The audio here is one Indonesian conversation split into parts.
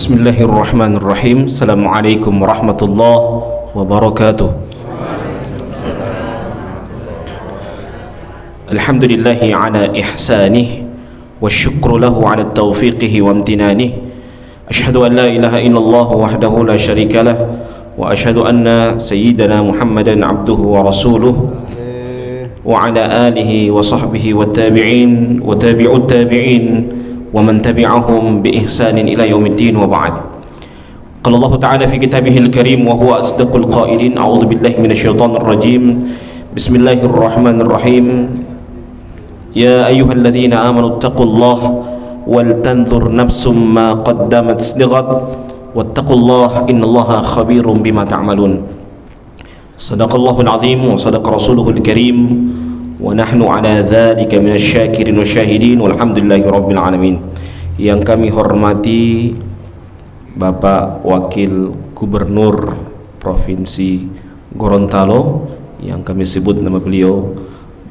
Bismillahirrahmanirrahim. Assalamualaikum warahmatullahi wabarakatuh. Alhamdulillahi ala ihsanih wa syukru lahu ala taufiqihi wa amtinanih. Ashhadu an la ilaha illallah wahdahu la syarika lah wa ashhadu anna sayyidana Muhammadan abduhu wa rasuluh wa ala alihi wa sahbihi wa tabi'in wa tabi'ut tabi'in wa man tabi'ahum bi ihsanin ila yaumiddin wa ba'd. Qala Allah Ta'ala fi kitabihil karim wa huwa asdaqul qailin. A'udzu billahi minasyaitonir rajim. Bismillahirrahmanirrahim. Ya ayyuhalladzina amanu taqullaha wal tanzur nafsum ma qaddamat lighad wattaqullaha innallaha khabirum bima ta'malun. Shadaqallahul azim wa shadaqa rasuluhul karim. Wa nahnu ala dzalika minasyakirin wasyahidin walhamdulillahi rabbil alamin. Yang kami hormati Bapak Wakil Gubernur Provinsi Gorontalo, yang kami sebut nama beliau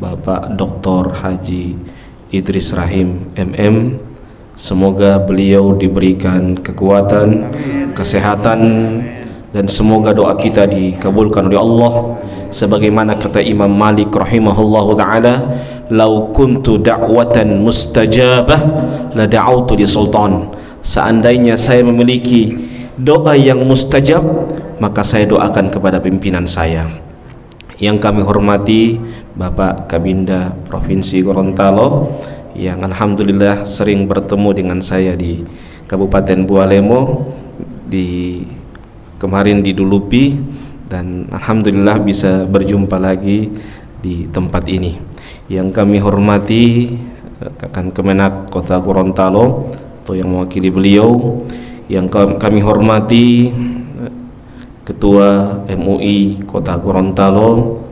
Bapak Dr. Haji Idris Rahim MM. Semoga beliau diberikan kekuatan, kesehatan, dan semoga doa kita dikabulkan oleh Allah. Sebagaimana kata Imam Malik rahimahullahu ta'ala, lau kuntu da'watan mustajabah la da'autu li sultan. Seandainya saya memiliki doa yang mustajab, maka saya doakan kepada pimpinan saya. Yang kami hormati Bapak Kabinda Provinsi Gorontalo, yang alhamdulillah sering bertemu dengan saya di Kabupaten Bualemo, kemarin di Dulupi, dan alhamdulillah bisa berjumpa lagi di tempat ini. Yang kami hormati Kakan Kemenak Kota Gorontalo atau yang mewakili beliau, yang kami hormati Ketua MUI Kota Gorontalo,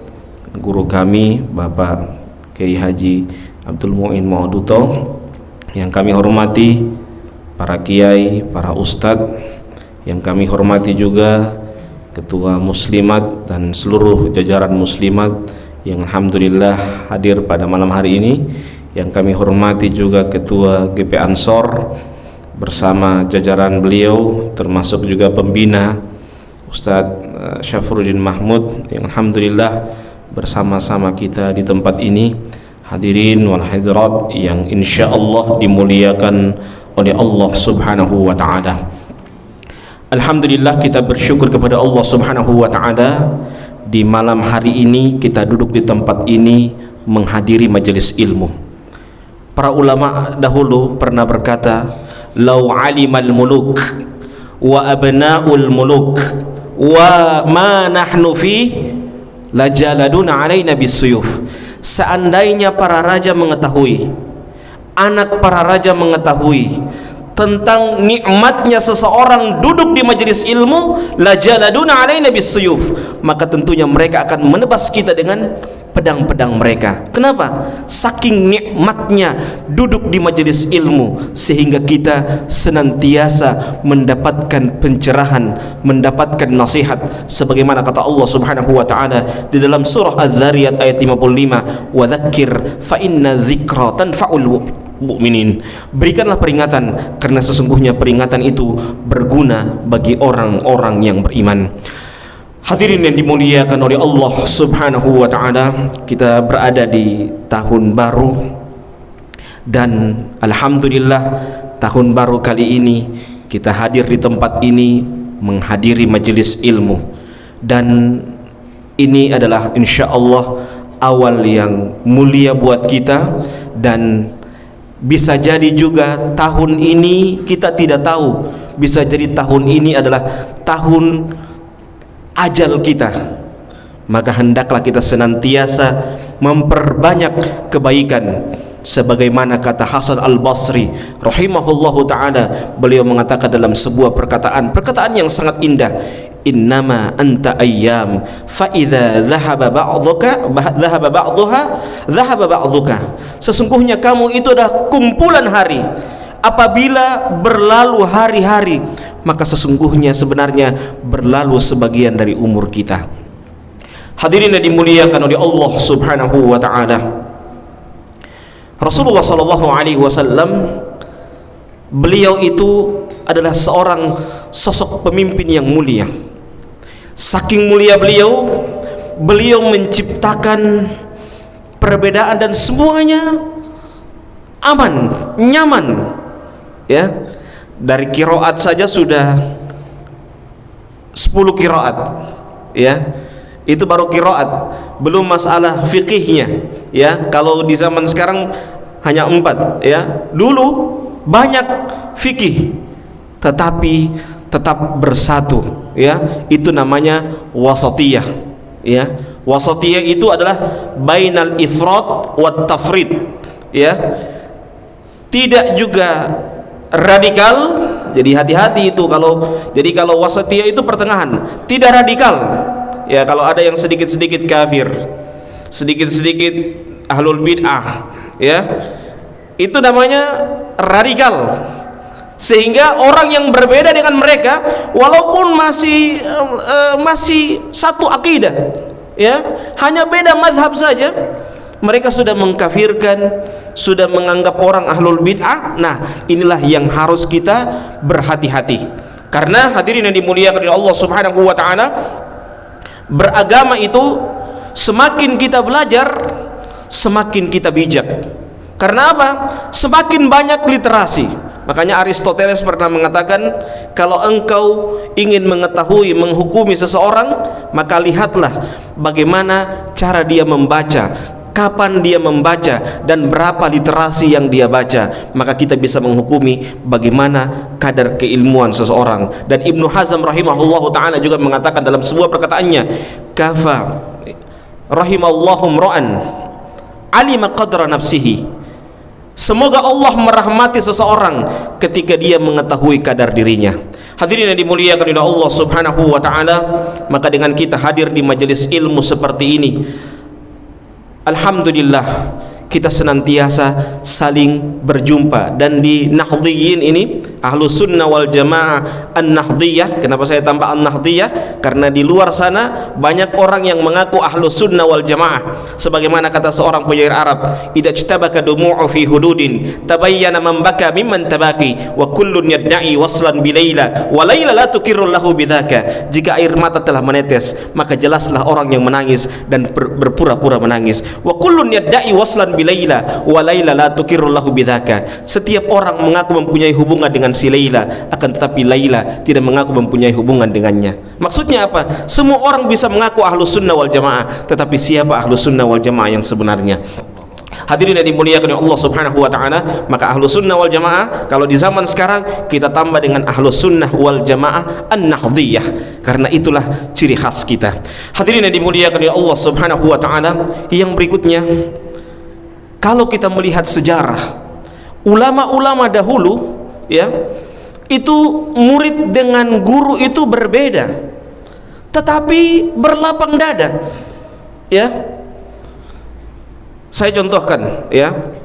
guru kami Bapak Kiai Haji Abdul Muin Mauduto, yang kami hormati para kiai, para ustadz, yang kami hormati juga Ketua Muslimat dan seluruh jajaran Muslimat yang alhamdulillah hadir pada malam hari ini. Yang kami hormati juga Ketua GP Ansor bersama jajaran beliau, termasuk juga pembina Ustadz Syafruddin Mahmud, yang alhamdulillah bersama-sama kita di tempat ini. Hadirin wal hadirat yang insyaallah dimuliakan oleh Allah Subhanahu wa ta'ala. Alhamdulillah, kita bersyukur kepada Allah Subhanahu wa ta'ala. Di malam hari ini kita duduk di tempat ini menghadiri majelis ilmu. Para ulama dahulu pernah berkata, lau alimal muluk wa abna'ul muluk wa ma nahnu fi lajaladuna alaina bisuyuf. Seandainya para raja mengetahui, anak para raja mengetahui tentang nikmatnya seseorang duduk di majelis ilmu, lajaladuna alaina bisuyuf, maka tentunya mereka akan menebas kita dengan pedang-pedang mereka. Kenapa? Saking nikmatnya duduk di majelis ilmu, sehingga kita senantiasa mendapatkan pencerahan, mendapatkan nasihat, sebagaimana kata Allah Subhanahu wa ta'ala di dalam surah Az-Zariyat ayat 55, wa dzakir fa inna dzikra tanfa'ul mu'minin. Berikanlah peringatan, karena sesungguhnya peringatan itu berguna bagi orang-orang yang beriman. Hadirin yang dimuliakan oleh Allah Subhanahu wa ta'ala, kita berada di tahun baru, dan alhamdulillah tahun baru kali ini kita hadir di tempat ini menghadiri majelis ilmu, dan ini adalah insyaallah awal yang mulia buat kita. Dan bisa jadi juga tahun ini kita tidak tahu, bisa jadi tahun ini adalah tahun ajal kita. Maka hendaklah kita senantiasa memperbanyak kebaikan, sebagaimana kata Hasan Al-Basri rahimahullahu ta'ala. Beliau mengatakan dalam sebuah perkataan yang sangat indah, innama anta ayyam fa idza dhahaba ba'dhuka dhahaba ba'dhuha dhahaba ba'dhuka. Sesungguhnya kamu itu adalah kumpulan hari. Apabila berlalu hari-hari, maka sesungguhnya sebenarnya berlalu sebagian dari umur kita. Hadirin yang dimuliakan oleh Allah Subhanahu wa ta'ala, Rasulullah sallallahu alaihi wasallam beliau itu adalah seorang sosok pemimpin yang mulia. Saking mulia beliau menciptakan perbedaan dan semuanya aman, nyaman. Ya, dari qiraat saja sudah 10 qiraat. Ya, itu baru qiraat, belum masalah fikihnya. Ya, kalau di zaman sekarang hanya 4. Ya, dulu banyak fikih, tetapi tetap bersatu. Ya, itu namanya wasatiyah. Ya, wasatiyah itu adalah bainal ifrat wat tafrid. Ya, tidak juga radikal. Jadi hati-hati itu kalau wasatiyah itu pertengahan, tidak radikal. Ya, kalau ada yang sedikit-sedikit kafir, sedikit-sedikit ahlul bid'ah, ya, itu namanya radikal. Sehingga orang yang berbeda dengan mereka, walaupun masih satu akidah, ya, hanya beda mazhab saja, mereka sudah mengkafirkan, sudah menganggap orang ahlul bid'ah. Nah, inilah yang harus kita berhati-hati. Karena hadirin yang dimuliakan oleh Allah Subhanahu wa taala, beragama itu semakin kita belajar, semakin kita bijak. Karena apa? Semakin banyak literasi. Makanya Aristoteles pernah mengatakan, kalau engkau ingin mengetahui, menghukumi seseorang, maka lihatlah bagaimana cara dia membaca, kapan dia membaca, dan berapa literasi yang dia baca. Maka kita bisa menghukumi bagaimana kadar keilmuan seseorang. Dan Ibnu Hazm rahimahullahu ta'ala juga mengatakan dalam sebuah perkataannya, kafa rahimallahu mra'an alima qadra nafsihi. Semoga Allah merahmati seseorang ketika dia mengetahui kadar dirinya. Hadirin yang dimuliakan oleh Allah Subhanahu wa taala, maka dengan kita hadir di majelis ilmu seperti ini, alhamdulillah kita senantiasa saling berjumpa. Dan di Nahdliyin ini, Ahlus Sunnah wal Jamaah An-Nahdliyah. Kenapa saya tambah An-Nahdliyah? Karena di luar sana banyak orang yang mengaku Ahlus Sunnah wal Jamaah. Sebagaimana kata seorang penyair Arab, idza ijtabaka dumu'u fi hududin tabayyana man baka mimman tabaki wa kullun yad'i waslan bi laila wa laila la tukirru lahu bidzaka. Jika air mata telah menetes, maka jelaslah orang yang menangis dan berpura-pura menangis. Wa kullun yad'i waslan bi laila wa laila la tukirru lahu bidzaka. Setiap orang mengaku mempunyai hubungan dengan si Laila, akan tetapi Laila tidak mengaku mempunyai hubungan dengannya. Maksudnya apa? Semua orang bisa mengaku Ahlus Sunnah wal Jamaah, tetapi siapa Ahlus Sunnah wal Jamaah yang sebenarnya? Hadirin yang dimuliakan oleh Allah Subhanahu wa taala, maka Ahlus Sunnah wal Jamaah kalau di zaman sekarang kita tambah dengan Ahlus Sunnah wal Jamaah An-Nahdliyah, karena itulah ciri khas kita. Hadirin yang dimuliakan oleh Allah Subhanahu wa taala, yang berikutnya, kalau kita melihat sejarah ulama-ulama dahulu, ya, itu murid dengan guru itu berbeda, tetapi berlapang dada. Ya, saya contohkan, ya,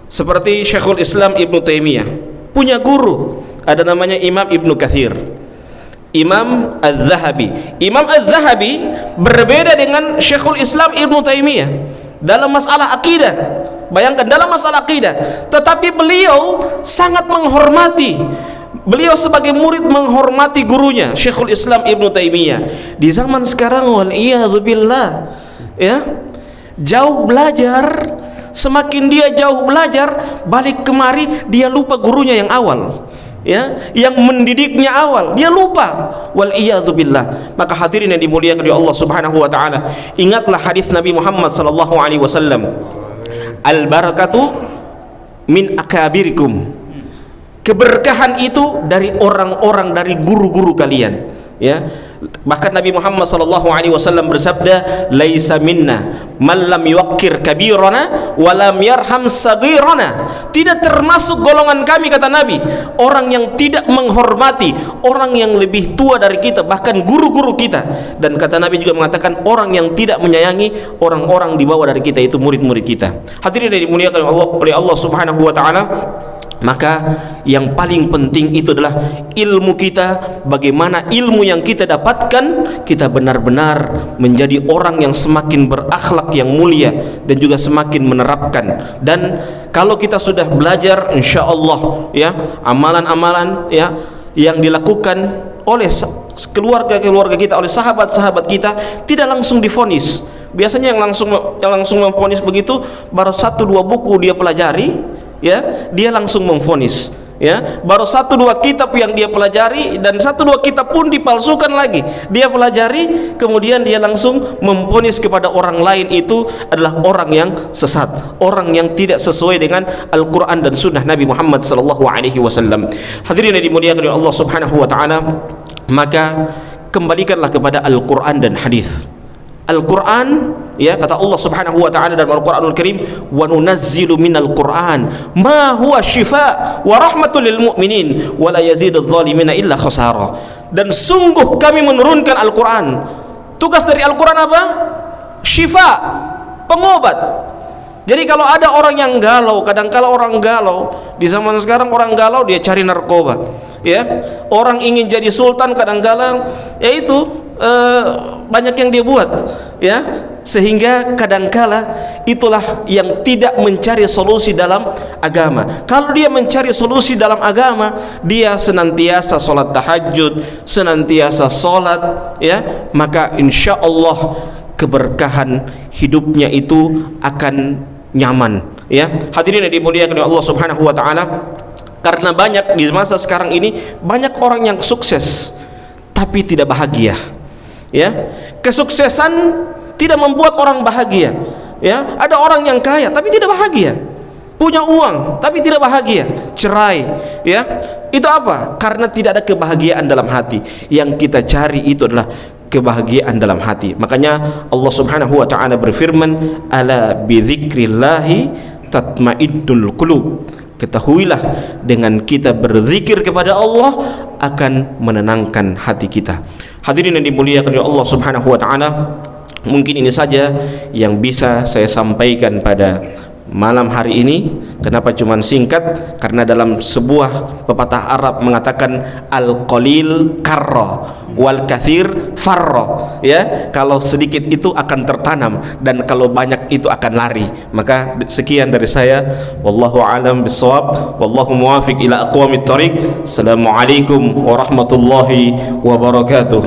seperti Syekhul Islam Ibnu Taimiyah punya guru, ada namanya Imam Ibnu Katsir, Imam Az-Zahabi. Imam Az-Zahabi berbeda dengan Syekhul Islam Ibnu Taimiyah dalam masalah akidah. Bayangkan, dalam masalah akidah, tetapi beliau sangat menghormati. Beliau sebagai murid menghormati gurunya Syekhul Islam Ibnu Taimiyah. Di zaman sekarang, wal'iyadzubillah, ya, jauh belajar, semakin dia jauh belajar, balik kemari dia lupa gurunya yang awal, ya, yang mendidiknya awal, dia lupa, wal'iyadzubillah. Maka hadirin yang dimuliakan oleh Allah Subhanahu wa taala, ingatlah hadis Nabi Muhammad sallallahu alaihi wasallam, al barakatu min akabirikum. Keberkahan itu dari orang-orang, dari guru-guru kalian, ya. Bahkan Nabi Muhammad sallallahu alaihi wasallam bersabda, laisa minna man lam yuwaqqir kabirana wa lam yarham saghirana. Tidak termasuk golongan kami, kata Nabi, orang yang tidak menghormati orang yang lebih tua dari kita, bahkan guru-guru kita. Dan kata Nabi juga mengatakan, orang yang tidak menyayangi orang-orang di bawah dari kita, itu murid-murid kita. Hadirin yang dimuliakan oleh Allah Subhanahu wa taala, maka yang paling penting itu adalah ilmu kita. Bagaimana ilmu yang kita dapatkan, kita benar-benar menjadi orang yang semakin berakhlak yang mulia dan juga semakin menerapkan. Dan kalau kita sudah belajar, insya Allah, ya, amalan-amalan, ya, yang dilakukan oleh keluarga-keluarga kita, oleh sahabat-sahabat kita, tidak langsung divonis. Biasanya yang langsung memvonis begitu baru 1-2 buku dia pelajari, ya, dia langsung memvonis, ya. Baru 1-2 kitab yang dia pelajari, dan 1-2 kitab pun dipalsukan lagi, dia pelajari, kemudian dia langsung memvonis kepada orang lain itu adalah orang yang sesat, orang yang tidak sesuai dengan Al-Quran dan Sunnah Nabi Muhammad SAW. Hadirin yang dimuliakan oleh Allah Subhanahu Wa Taala, maka kembalikanlah kepada Al-Quran dan hadis. Al-Quran, ya, kata Allah Subhanahu Wa Taala dalam Al-Quranul Karim, wa nunazzilu minal Quran ma huwa shifa wa rahmatul lil mu'minin wa la yazidudz zalimina illa khasara. Dan sungguh kami menurunkan Al-Quran. Tugas dari Al-Quran apa? Syifa, pengobat. Jadi kalau ada orang yang galau, kadang-kala orang galau di zaman sekarang, orang galau dia cari narkoba, ya. Orang ingin jadi sultan, kadang-kala yaitu banyak yang dia buat, ya, sehingga kadangkala itulah yang tidak mencari solusi dalam agama. Kalau dia mencari solusi dalam agama, dia senantiasa sholat tahajud, senantiasa sholat, ya, maka insya Allah keberkahan hidupnya itu akan nyaman, ya. Hadirin yang dimuliakan oleh Allah Subhanahu Wa Taala, karena banyak di masa sekarang ini banyak orang yang sukses tapi tidak bahagia, ya. Kesuksesan tidak membuat orang bahagia, ya. Ada orang yang kaya tapi tidak bahagia, punya uang tapi tidak bahagia, cerai, ya. Itu apa? Karena tidak ada kebahagiaan dalam hati. Yang kita cari itu adalah kebahagiaan dalam hati. Makanya Allah Subhanahu Wa Taala berfirman, ala bidzikrillahi tatmainnul qulub. Ketahuilah, dengan kita berzikir kepada Allah akan menenangkan hati kita. Hadirin yang dimuliakan oleh Allah Subhanahu Wa Taala, mungkin ini saja yang bisa saya sampaikan pada malam hari ini. Kenapa cuman singkat? Karena dalam sebuah pepatah Arab mengatakan al-qalil karra wal kathir farra, ya. Kalau sedikit itu akan tertanam, dan kalau banyak itu akan lari. Maka sekian dari saya, wallahu alam bissawab, wallahu muwafiq ila aqwamit thoriq. Assalamualaikum warahmatullahi wabarakatuh.